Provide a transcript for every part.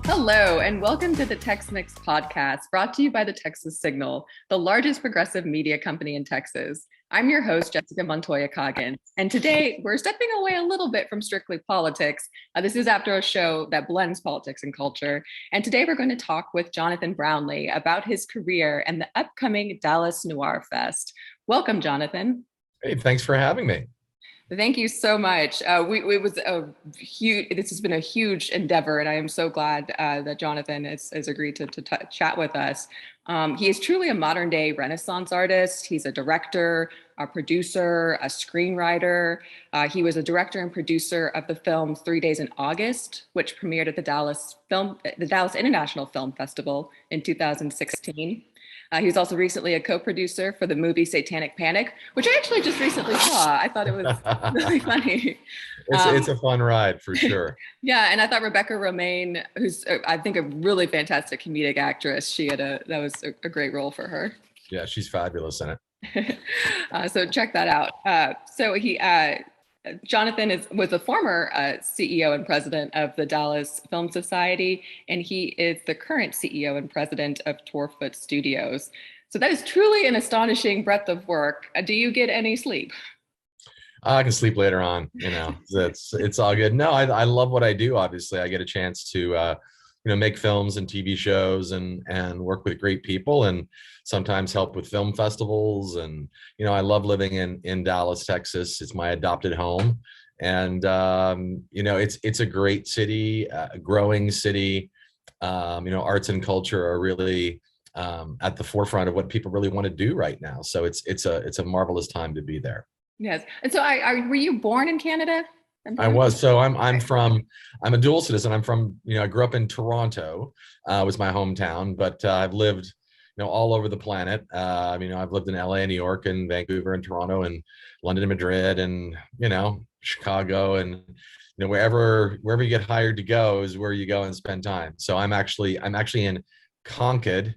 Hello, and welcome to the Tex Mix podcast, brought to you by the Texas Signal, the largest progressive media company in Texas. I'm your host, Jessica Montoya Coggins, and today we're stepping away a little bit from strictly politics. This is after a show that blends politics and culture, and today we're going to talk with Johnathan Brownlee about his career and the upcoming Dallas Noir Fest. Welcome, Johnathan. Hey, thanks for having me. Thank you so much. It was a huge. This has been a huge endeavor, and I am so glad that Johnathan has agreed to chat with us. He is truly a modern day Renaissance artist. He's a director, a producer, a screenwriter. He was a director and producer of the film 3 Days in August, which premiered at the Dallas International Film Festival in 2016. He was also recently a co-producer for the movie Satanic Panic, which I actually just recently saw. I thought it was really funny. It's a fun ride for sure. Yeah, and I thought Rebecca Romaine, who's I think a really fantastic comedic actress, that was a great role for her. Yeah, she's fabulous in it. So check that out. Johnathan was a former CEO and president of the Dallas Film Society, and he is the current CEO and president of Torfoot Studios. So that is truly an astonishing breadth of work. Do you get any sleep? I can sleep later on. It's all good. No, I love what I do. Obviously, I get a chance to make films and TV shows and work with great people and sometimes help with film festivals. And, I love living in Dallas, Texas. It's my adopted home. And, it's a great city, a growing city. Arts and culture are really at the forefront of what people really want to do right now. So it's a marvelous time to be there. Yes. And so were you born in Canada? I was. So I'm a dual citizen. I'm from, I grew up in Toronto, was my hometown, but I've lived, all over the planet. I've lived in LA, New York, and Vancouver, and Toronto, and London, and Madrid, and Chicago, and wherever you get hired to go is where you go and spend time. So I'm actually in Concord,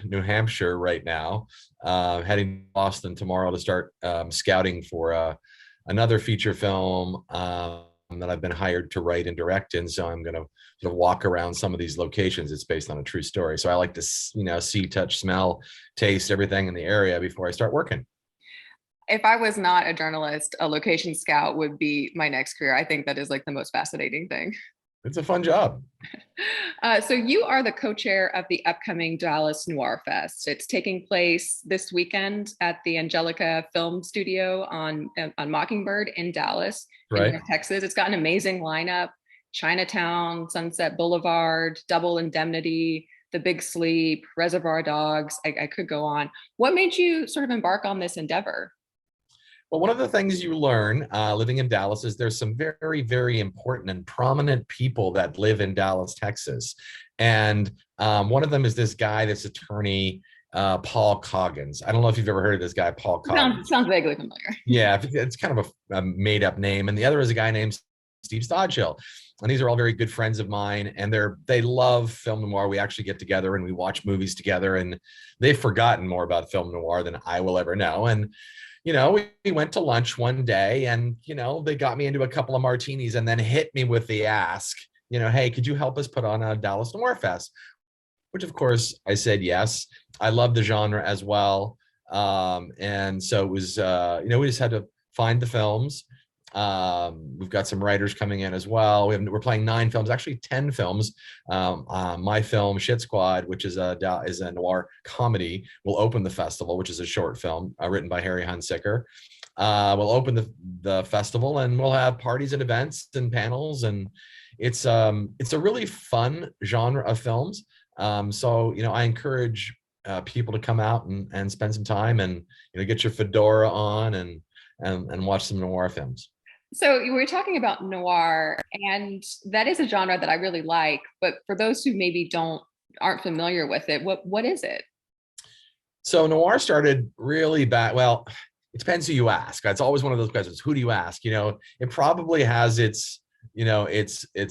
New Hampshire right now, heading to Boston tomorrow to start scouting for another feature film that I've been hired to write and direct in. So I'm going to sort of walk around some of these locations. It's based on a true story. So I like to, see, touch, smell, taste everything in the area before I start working. If I was not a journalist, a location scout would be my next career. I think that is like the most fascinating thing. It's a fun job. So you are the co-chair of the upcoming Dallas Noir Fest. It's taking place this weekend at the Angelica Film Studio on Mockingbird in Dallas, right, in Texas. It's got an amazing lineup: Chinatown, Sunset Boulevard, Double Indemnity, The Big Sleep, Reservoir Dogs. I could go on. What made you sort of embark on this endeavor? Well, one of the things you learn living in Dallas is there's some very, very important and prominent people that live in Dallas, Texas. And one of them is this guy, this attorney, Paul Coggins. I don't know if you've ever heard of this guy, Paul Coggins. Sounds vaguely familiar. Yeah, it's kind of a made up name. And the other is a guy named Steve Stodgill. And these are all very good friends of mine, and they love film noir. We actually get together and we watch movies together, and they've forgotten more about film noir than I will ever know. And we went to lunch one day, and they got me into a couple of martinis and then hit me with the ask, hey, could you help us put on a Dallas Noir Fest? Which of course I said yes. I love the genre as well, and so it was we just had to find the films. We've got some writers coming in as well. We're playing 9 films, actually 10 films. My film Shit Squad, which is a noir comedy, will open the festival, which is a short film written by Harry Hunsicker. We'll open the festival, and we'll have parties and events and panels, and it's a really fun genre of films. So I encourage people to come out and spend some time and get your fedora on and watch some noir films. So we were talking about noir, and that is a genre that I really like. But for those who maybe aren't familiar with it, what is it? So noir started really back. Well, it depends who you ask. It's always one of those questions. Who do you ask? It probably has its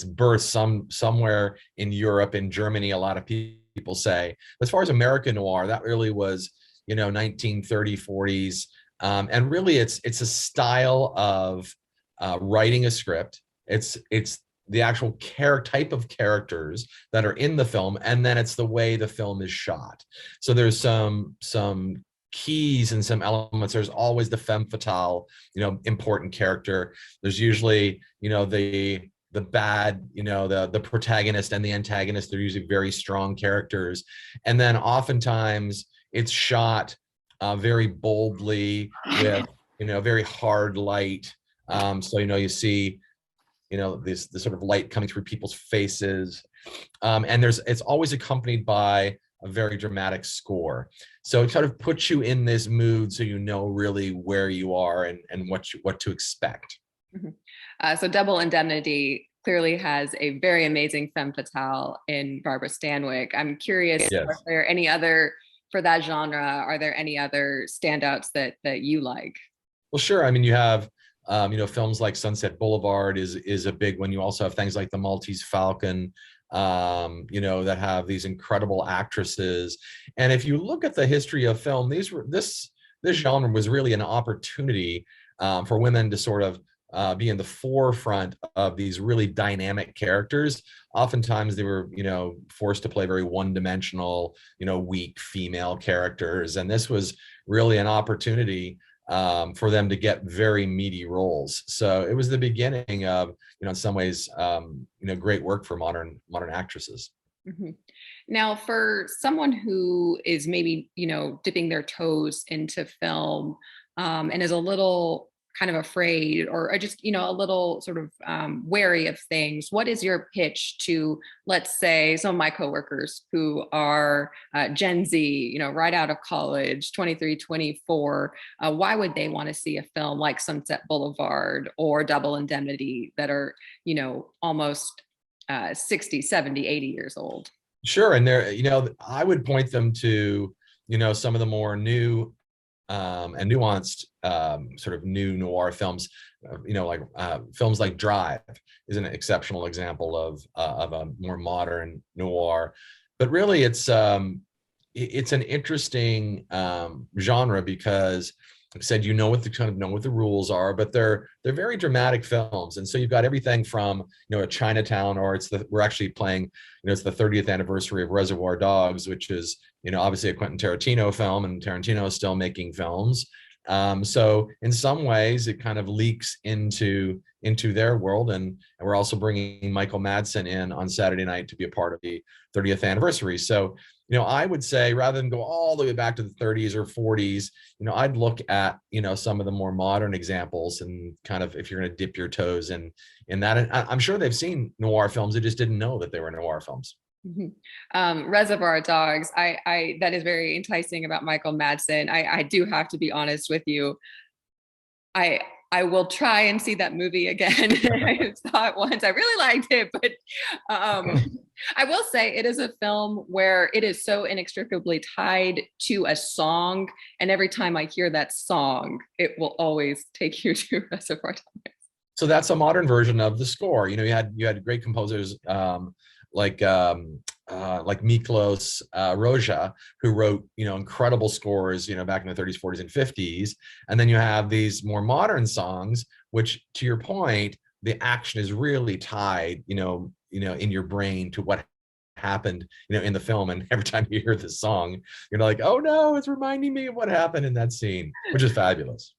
birth somewhere in Europe, in Germany. A lot of people say. As far as American noir, that really was 1930s, 40s, and really it's a style of writing a script. It's the actual type of characters that are in the film, and then it's the way the film is shot. So there's some keys and some elements. There's always the femme fatale, important character. There's usually, the bad, the protagonist and the antagonist. They're usually very strong characters. And then oftentimes it's shot very boldly with, very hard light. So, you see, this sort of light coming through people's faces. And it's always accompanied by a very dramatic score. So it kind of puts you in this mood so you know really where you are and what to expect. Mm-hmm. So Double Indemnity clearly has a very amazing femme fatale in Barbara Stanwyck. I'm curious, Yes. Are there any other, for that genre, are there any other standouts that you like? Well, sure. I mean, you have films like Sunset Boulevard is a big one. You also have things like The Maltese Falcon, that have these incredible actresses. And if you look at the history of film, this genre was really an opportunity for women to sort of be in the forefront of these really dynamic characters. Oftentimes they were, forced to play very one-dimensional, weak female characters. And this was really an opportunity for them to get very meaty roles. So it was the beginning of, in some ways, great work for modern actresses. Mm-hmm. Now, for someone who is maybe, dipping their toes into film and is a little kind of afraid or just, a little sort of wary of things, what is your pitch to, let's say, some of my coworkers who are Gen Z, right out of college, 23, 24, why would they want to see a film like Sunset Boulevard or Double Indemnity that are, almost 60, 70, 80 years old? Sure. And I would point them to, some of the more new and nuanced sort of new noir films, like films like Drive is an exceptional example of a more modern noir. But really, it's an interesting genre because, like I said, what the rules are, but they're very dramatic films. And so you've got everything from a Chinatown, or we're actually playing, it's the 30th anniversary of Reservoir Dogs, which is obviously a Quentin Tarantino film, and Tarantino is still making films. So in some ways, it kind of leaks into their world, and we're also bringing Michael Madsen in on Saturday night to be a part of the 30th anniversary. So I would say, rather than go all the way back to the 30s or 40s, I'd look at some of the more modern examples, and kind of, if you're going to dip your toes in that. And I'm sure they've seen noir films, they just didn't know that they were noir films. Mm-hmm. Reservoir Dogs, I that is very enticing about Michael Madsen. I do have to be honest with you. I will try and see that movie again. I saw it once. I really liked it, but I will say it is a film where it is so inextricably tied to a song, and every time I hear that song, it will always take you to Reservoir Dogs. So that's a modern version of the score. You had great composers like Miklos Roja, who wrote incredible scores back in the 30s, 40s, and 50s. And then you have these more modern songs, which, to your point, the action is really tied in your brain to what happened in the film. And every time you hear this song, you're like, oh no, it's reminding me of what happened in that scene, which is fabulous.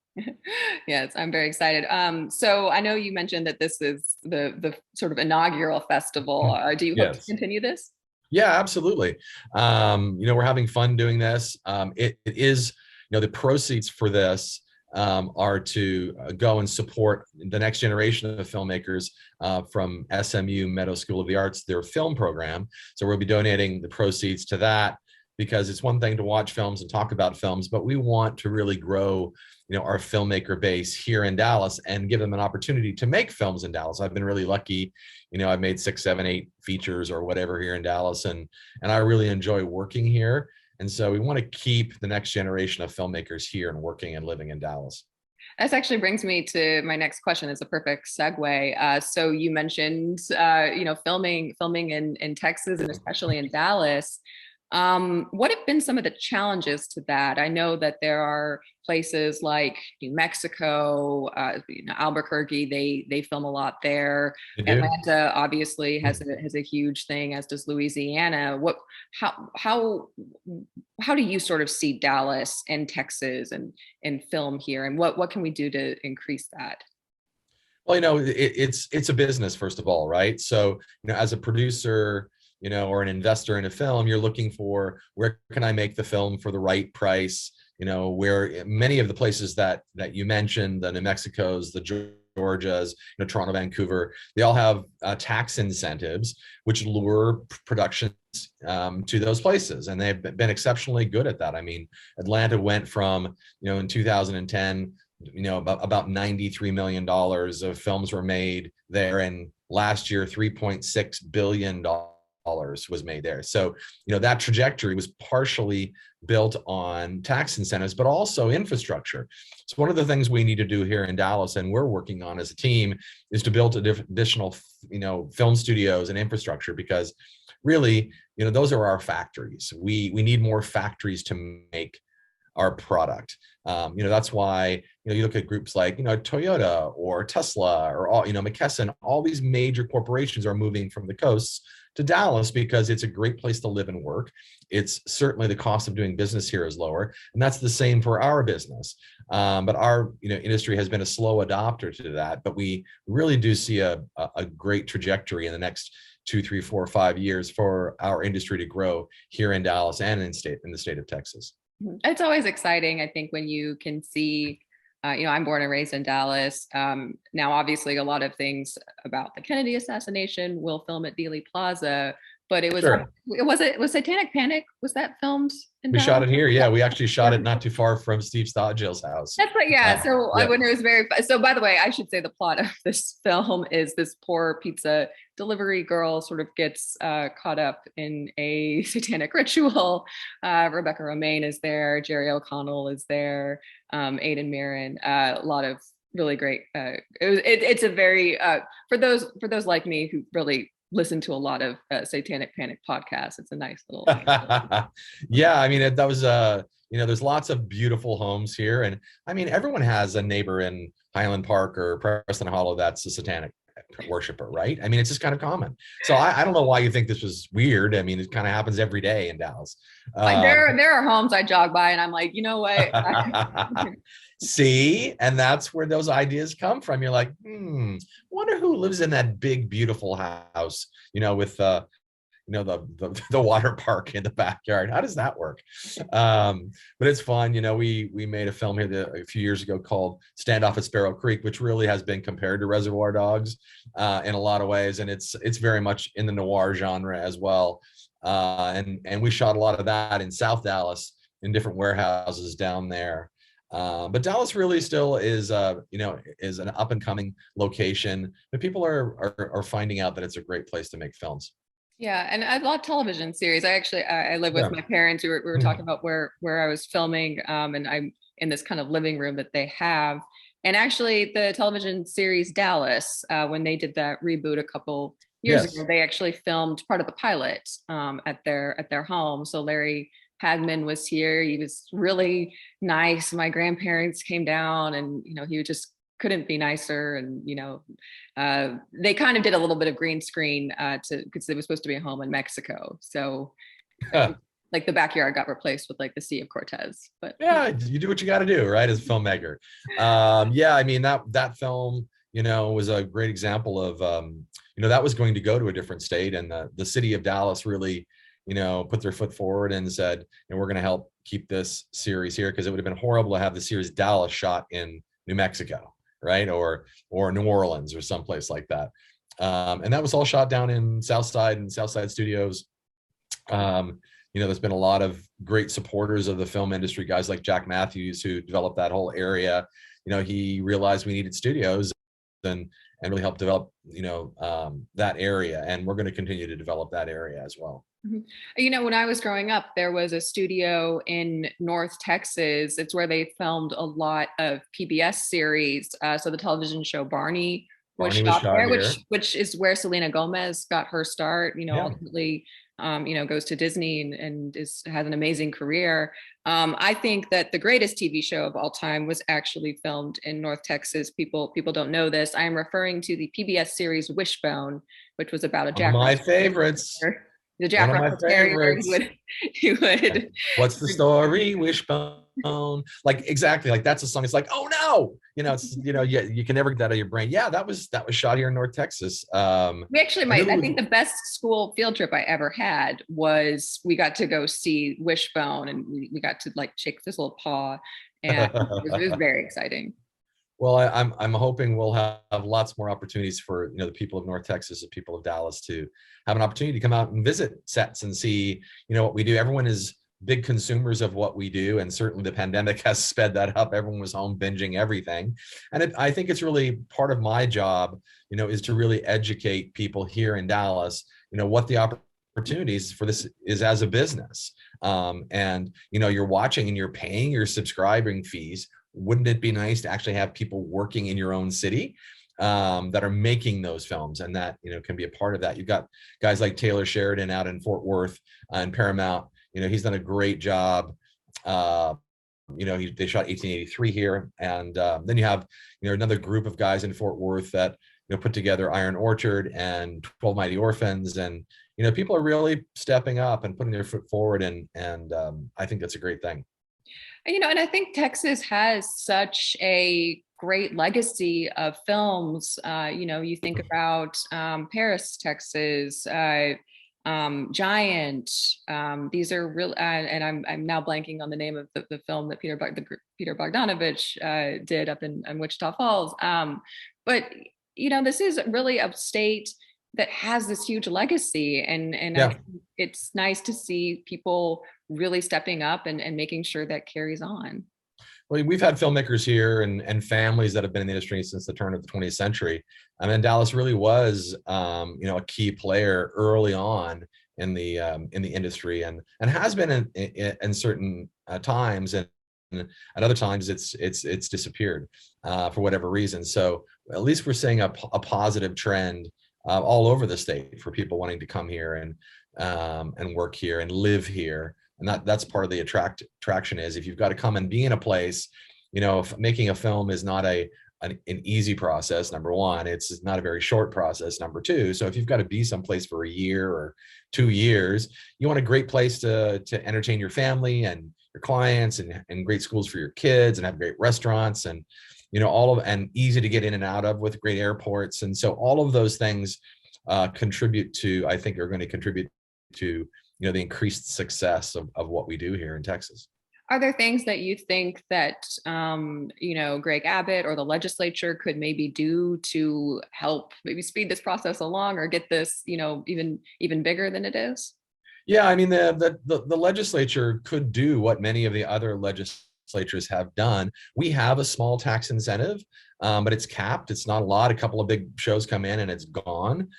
Yes, I'm very excited. So I know you mentioned that this is the sort of inaugural festival. Do you hope to continue this? Yeah, absolutely. We're having fun doing this. It is, the proceeds for this are to go and support the next generation of filmmakers from SMU Meadow School of the Arts, their film program. So we'll be donating the proceeds to that, because it's one thing to watch films and talk about films, but we want to really grow our filmmaker base here in Dallas and give them an opportunity to make films in Dallas. I've been really lucky. I've made 6, 7, 8 features or whatever here in Dallas, and I really enjoy working here. And so we want to keep the next generation of filmmakers here and working and living in Dallas. This actually brings me to my next question. It's a perfect segue. So you mentioned, filming in Texas and especially in Dallas. What have been some of the challenges to that? I know that there are places like New Mexico, Albuquerque. They film a lot there. You do? Atlanta obviously has a huge thing, as does Louisiana. How how do you sort of see Dallas and Texas and film here, and what can we do to increase that? Well, it's a business, first of all, right? So, as a producer, or an investor in a film, you're looking for, where can I make the film for the right price? Where many of the places that you mentioned, the New Mexicos, the Georgias, Toronto, Vancouver, they all have tax incentives which lure productions to those places, and they've been exceptionally good at that. I mean, Atlanta went from, in 2010, about $93 million of films were made there, and last year $3.6 billion was made there. So, that trajectory was partially built on tax incentives, but also infrastructure. So one of the things we need to do here in Dallas, and we're working on as a team, is to build additional, film studios and infrastructure, because really, those are our factories. We need more factories to make our product. That's why, you look at groups like, Toyota or Tesla or all, McKesson, all these major corporations are moving from the coasts to Dallas because it's a great place to live and work. It's certainly, the cost of doing business here is lower, and that's the same for our business. But our, industry has been a slow adopter to that, but we really do see a great trajectory in the next 2, 3, 4, 5 years for our industry to grow here in Dallas and in the state of Texas. It's always exciting, I think, when you can see, I'm born and raised in Dallas. Now, obviously, a lot of things about the Kennedy assassination will film at Dealey Plaza, but Sure. was Satanic Panic, was that filmed in We shot Dallas? it here. Yeah, we actually shot it not too far from Steve Stodgill's house. That's right. Yeah. So Yeah. when it was so by the way, I should say the plot of this film is this poor pizza delivery girl sort of gets caught up in a satanic ritual. Rebecca Romaine is there. Jerry O'Connell is there. Aidan Mirren. A lot of really great. It's a very for those like me who really listen to a lot of Satanic Panic podcasts. It's a nice little. Yeah, I mean, that was there's lots of beautiful homes here, and I mean, everyone has a neighbor in Highland Park or Preston Hollow that's a satanic worshiper, right? I mean, it's just kind of common. So I don't know why you think this was weird. I mean, it kind of happens every day in Dallas. There are homes I jog by and I'm like, you know what? See, and that's where those ideas come from. You're like, wonder who lives in that big, beautiful house, with the water park in the backyard. How does that work? But it's fun. We made a film here a few years ago called Standoff at Sparrow Creek, which really has been compared to Reservoir Dogs in a lot of ways, and it's very much in the noir genre as well. And we shot a lot of that in South Dallas in different warehouses down there. But Dallas really still is an up and coming location, but people are finding out that it's a great place to make films. Yeah, and I love television series. I live with my parents. We were talking about where I was filming, and I'm in this kind of living room that they have. And actually, the television series Dallas, when they did that reboot a couple years ago, they actually filmed part of the pilot at their home. So Larry Hagman was here. He was really nice. My grandparents came down, and he just couldn't be nicer. And they kind of did a little bit of green screen because it was supposed to be a home in Mexico. So like the backyard got replaced with like the Sea of Cortez. But yeah, you do what you got to do, right, as a filmmaker. Yeah, I mean, that film was a great example of that was going to go to a different state, and the city of Dallas really put their foot forward and said, we're going to help keep this series here, because it would have been horrible to have the series Dallas shot in New Mexico, right, or New Orleans or someplace like that. And that was all shot down in Southside Studios. There's been a lot of great supporters of the film industry, guys like Jack Matthews, who developed that whole area. He realized we needed studios and really helped develop that area, and we're going to continue to develop that area as well. When I was growing up, there was a studio in North Texas. It's where they filmed a lot of PBS series. So the television show Barney was shot there, which is where Selena Gomez got her start. Ultimately, goes to Disney and has an amazing career. I think that the greatest TV show of all time was actually filmed in North Texas. People don't know this. I am referring to the PBS series Wishbone, which was about a One of Jack my Russell favorites. Terrier. The One Jack of my Russell Terrier. favorites. He would. What's the story? Wishbone. Like exactly. Like that's a song. It's like, oh no. It's you can never get that out of your brain. Yeah, that was shot here in North Texas. We actually I I think the best school field trip I ever had was we got to go see Wishbone, and we got to like shake this little paw, and it was very exciting. Well, I'm hoping we'll have lots more opportunities for the people of North Texas and people of Dallas to have an opportunity to come out and visit sets and see what we do. Everyone is big consumers of what we do, and certainly the pandemic has sped that up. Everyone was home binging everything, and I think it's really part of my job, is to really educate people here in Dallas, what the opportunities for this is as a business. And you're watching and you're paying your subscribing fees. Wouldn't it be nice to actually have people working in your own city that are making those films, and that can be a part of that? You've got guys like Taylor Sheridan out in Fort Worth and Paramount. He's done a great job. They shot 1883 here, and then you have another group of guys in Fort Worth that put together Iron Orchard and 12 Mighty Orphans, and people are really stepping up and putting their foot forward, and I think that's a great thing. And I think Texas has such a great legacy of films. You think about Paris, Texas, Giant. These are real, and I'm now blanking on the name of the film that Peter Bogdanovich did up in Wichita Falls. But this is really a state that has this huge legacy, and Yeah. I think it's nice to see people really stepping up and making sure that carries on. Well, we've had filmmakers here and families that have been in the industry since the turn of the 20th century. I mean, Dallas really was, a key player early on in the industry, and has been in certain times, and at other times it's disappeared for whatever reason. So at least we're seeing a positive trend all over the state for people wanting to come here and work here and live here. And that's part of the attraction is if you've got to come and be in a place, if making a film is not an easy process. Number one, it's not a very short process. Number two, so if you've got to be someplace for a year or 2 years, you want a great place to entertain your family and your clients, and great schools for your kids, and have great restaurants, and and easy to get in and out of with great airports. And so all of those things I think are going to contribute to the increased success of what we do here in Texas. Are there things that you think that Greg Abbott or the legislature could maybe do to help maybe speed this process along, or get this even bigger than it is? Yeah, I mean, the legislature could do what many of the other legislatures have done. We have a small tax incentive, but it's capped. It's not a lot. A couple of big shows come in and it's gone.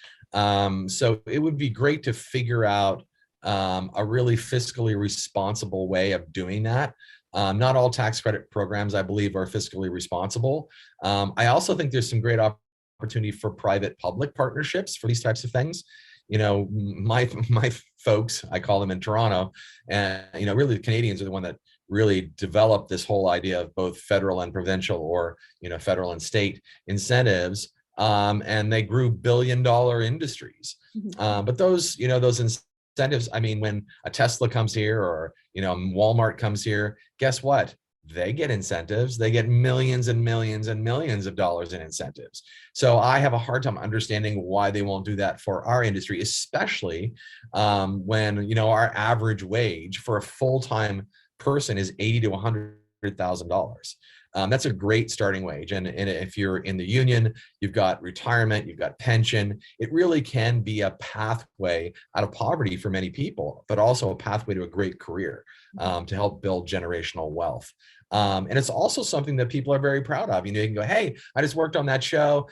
So it would be great to figure out a really fiscally responsible way of doing that. Not all tax credit programs, I believe, are fiscally responsible. I also think there's some great opportunity for private-public partnerships for these types of things. My folks, I call them in Toronto, and really the Canadians are the one that really developed this whole idea of both federal and provincial, or federal and state incentives, and they grew billion-dollar industries. But those incentives, I mean, when a Tesla comes here, or Walmart comes here, guess what? They get incentives. They get millions and millions and millions of dollars in incentives. So I have a hard time understanding why they won't do that for our industry, especially when our average wage for a full-time person is $80,000 to $100,000. That's a great starting wage. And if you're in the union, you've got retirement, you've got pension. It really can be a pathway out of poverty for many people, but also a pathway to a great career to help build generational wealth. And it's also something that people are very proud of. You can go, hey, I just worked on that show.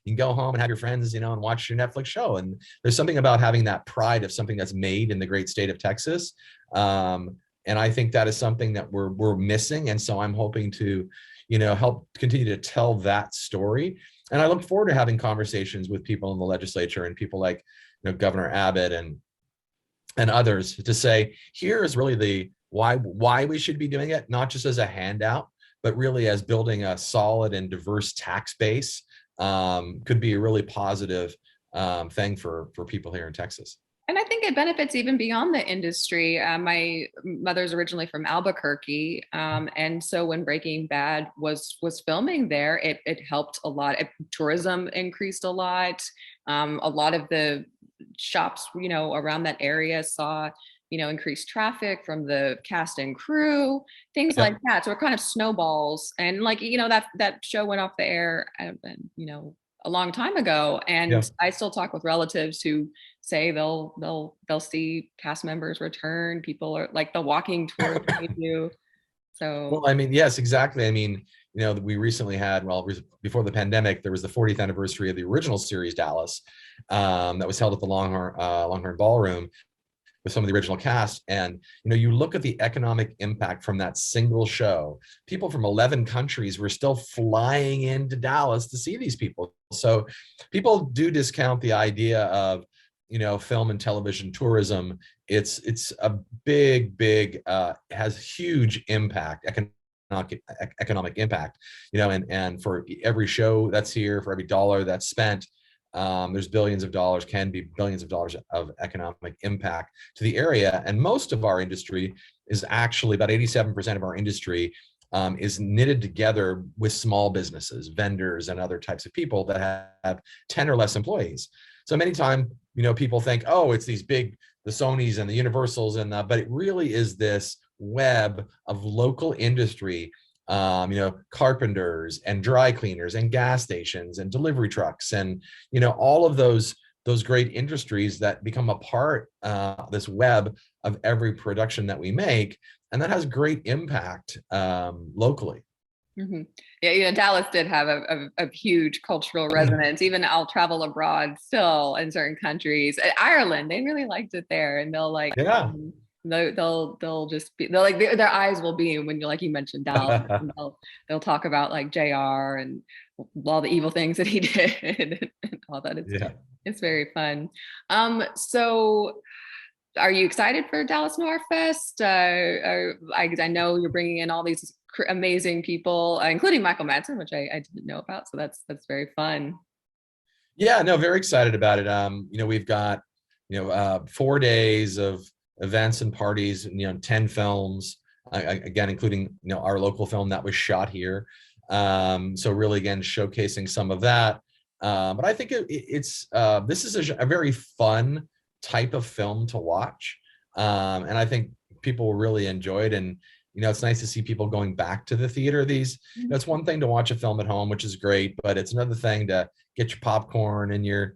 You can go home and have your friends, and watch your Netflix show. And there's something about having that pride of something that's made in the great state of Texas. And I think that is something that we're missing. And so I'm hoping to, help continue to tell that story. And I look forward to having conversations with people in the legislature and people like, Governor Abbott and and others to say, here is really the why we should be doing it, not just as a handout, but really as building a solid and diverse tax base, could be a really positive thing for people here in Texas. And I think it benefits even beyond the industry. My mother's originally from Albuquerque, and so when Breaking Bad was filming there, it helped a lot. Tourism increased a lot. A lot of the shops, around that area saw, increased traffic from the cast and crew, things like Yep. that. So it kind of snowballs, and like that show went off the air, a long time ago, Yeah. and I still talk with relatives who say they'll see cast members return. People are like the walking tours they do. So Well, I mean, yes, exactly. I mean, we recently had, well, before the pandemic, there was the 40th anniversary of the original series Dallas, that was held at the Longhorn Ballroom with some of the original cast. And you look at the economic impact from that single show. People from 11 countries were still flying into Dallas to see these people. So people do discount the idea of film and television tourism. It's a big has huge impact, economic impact, and for every show that's here, for every dollar that's spent, there's billions of dollars, can be billions of dollars of economic impact to the area. And most of our industry is actually, about 87% of our industry is knitted together with small businesses, vendors, and other types of people that have 10 or less employees. So many times, people think, oh, it's these big, the Sonys and the Universals, but it really is this web of local industry, carpenters and dry cleaners and gas stations and delivery trucks, and all of those great industries that become a part, this web of every production that we make, and that has great impact locally. mhm. Yeah, Dallas did have a huge cultural resonance. Even I'll travel abroad still in certain countries. Ireland, they really liked it there, and they'll like Yeah. they'll just be, they'll like their eyes will beam when you mentioned Dallas, and they'll talk about like JR and all the evil things that he did and all that. Yeah. It's very fun. So are you excited for Dallas Noir Fest? I know you're bringing in all these amazing people, including Michael Madsen, which I didn't know about. So that's very fun. Yeah, no, very excited about it. We've got 4 days of events and parties, 10 films, again, including our local film that was shot here. So really, again, showcasing some of that. But I think it's this is a very fun type of film to watch, and I think people will really enjoy it. And it's nice to see people going back to the theater. It's one thing to watch a film at home, which is great, but it's another thing to get your popcorn and your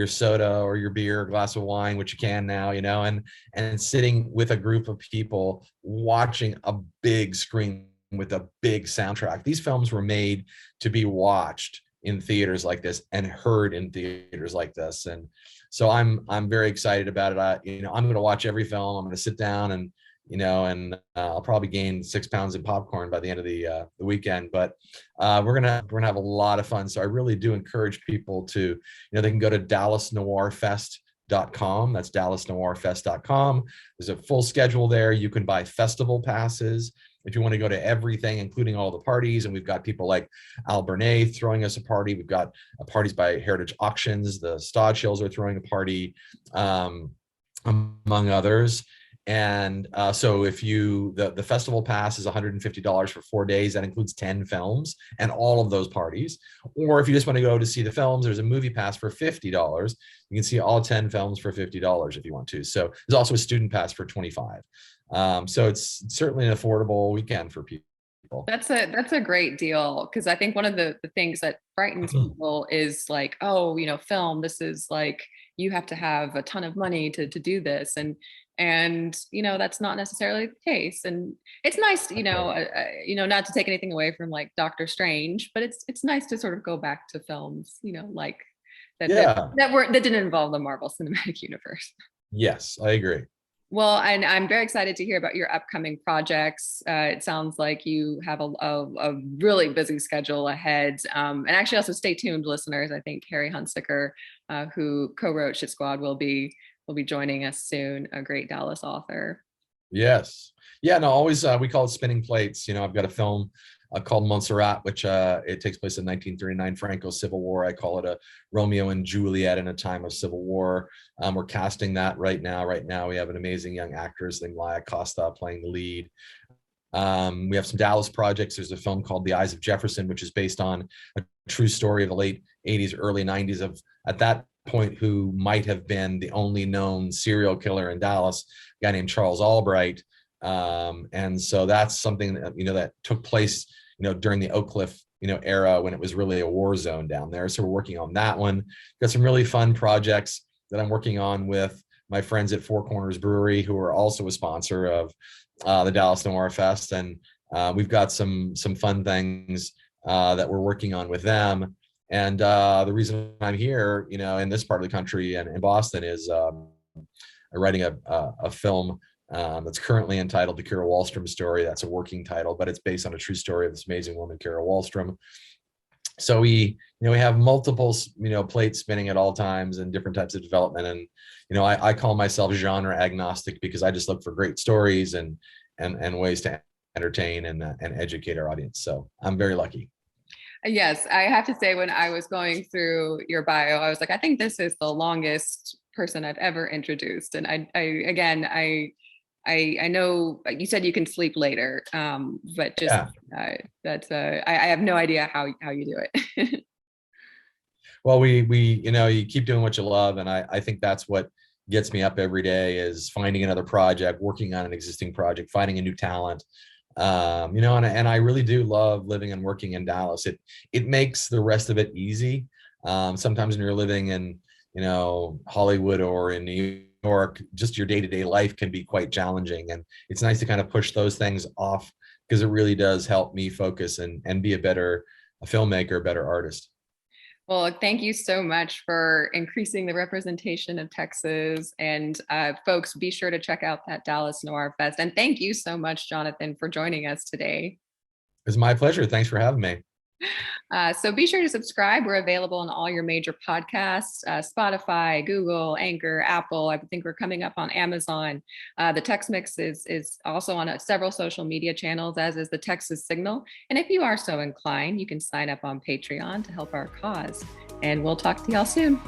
soda or your beer, or glass of wine, which you can now, and sitting with a group of people watching a big screen with a big soundtrack. These films were made to be watched in theaters like this and heard in theaters like this. And so I'm very excited about it. I'm going to watch every film. I'm going to sit down and I'll probably gain 6 pounds of popcorn by the end of the weekend. But we're gonna have a lot of fun. So I really do encourage people to, they can go to dallasnoirfest.com. That's dallasnoirfest.com. There's a full schedule there. You can buy festival passes if you want to go to everything, including all the parties. And we've got people like Al Burnett throwing us a party. We've got parties by Heritage Auctions. The Stodshills are throwing a party, among others. And so if the festival pass is $150 for 4 days, that includes 10 films and all of those parties. Or if you just want to go to see the films, there's a movie pass for $50. You can see all 10 films for $50 if you want to. So there's also a student pass for $25. So it's certainly an affordable weekend for people. That's a great deal, because I think one of the things that frightens people is like, oh, film, this is like, you have to have a ton of money to do this, and that's not necessarily the case. And it's nice, not to take anything away from like Doctor Strange, but it's nice to sort of go back to films, like that Yeah. that didn't involve the Marvel Cinematic Universe. Yes, I agree. Well, and I'm very excited to hear about your upcoming projects. It sounds like you have a really busy schedule ahead. And actually, also stay tuned, listeners. I think Harry Hunsaker, who co-wrote Shit Squad, will be will be joining us soon, a great Dallas author. Yes. Yeah, no, always we call it spinning plates. I've got a film called Montserrat, which it takes place in 1939 Franco Civil War. I call it a Romeo and Juliet in a time of civil war. We're casting that right now. Right now, we have an amazing young actress named Laia Costa playing the lead. We have some Dallas projects. There's a film called The Eyes of Jefferson, which is based on a true story of the late 80s, early 90s of, at that point, who might have been the only known serial killer in Dallas, a guy named Charles Albright. And so that's something that, that took place, during the Oak Cliff, era when it was really a war zone down there. So we're working on that one. Got some really fun projects that I'm working on with my friends at Four Corners Brewery, who are also a sponsor of the Dallas Noir Fest. And we've got some fun things that we're working on with them. And the reason I'm here, in this part of the country and in Boston is writing a film that's currently entitled The Kira Wallstrom Story. That's a working title, but it's based on a true story of this amazing woman, Kira Wallstrom. So we have multiple, plates spinning at all times and different types of development. And, I call myself genre agnostic because I just look for great stories and ways to entertain and educate our audience. So I'm very lucky. Yes, I have to say, when I was going through your bio, I was like, I think this is the longest person I've ever introduced. And I know you said you can sleep later, but just that's I have no idea how you do it. Well, we you keep doing what you love, and I think that's what gets me up every day, is finding another project, working on an existing project, finding a new talent. And I really do love living and working in Dallas. It makes the rest of it easy. Sometimes when you're living in Hollywood or in New York, just your day-to-day life can be quite challenging, and it's nice to kind of push those things off, because it really does help me focus and be a better filmmaker, a better artist. Well, thank you so much for increasing the representation of Texas. And folks, be sure to check out that Dallas Noir Fest. And thank you so much, Johnathan, for joining us today. It's my pleasure. Thanks for having me. So be sure to subscribe. We're available on all your major podcasts, Spotify, Google, Anchor, Apple. I think we're coming up on Amazon. The Tex Mix is also on several social media channels, as is the Texas Signal. And if you are so inclined, you can sign up on Patreon to help our cause. And we'll talk to y'all soon.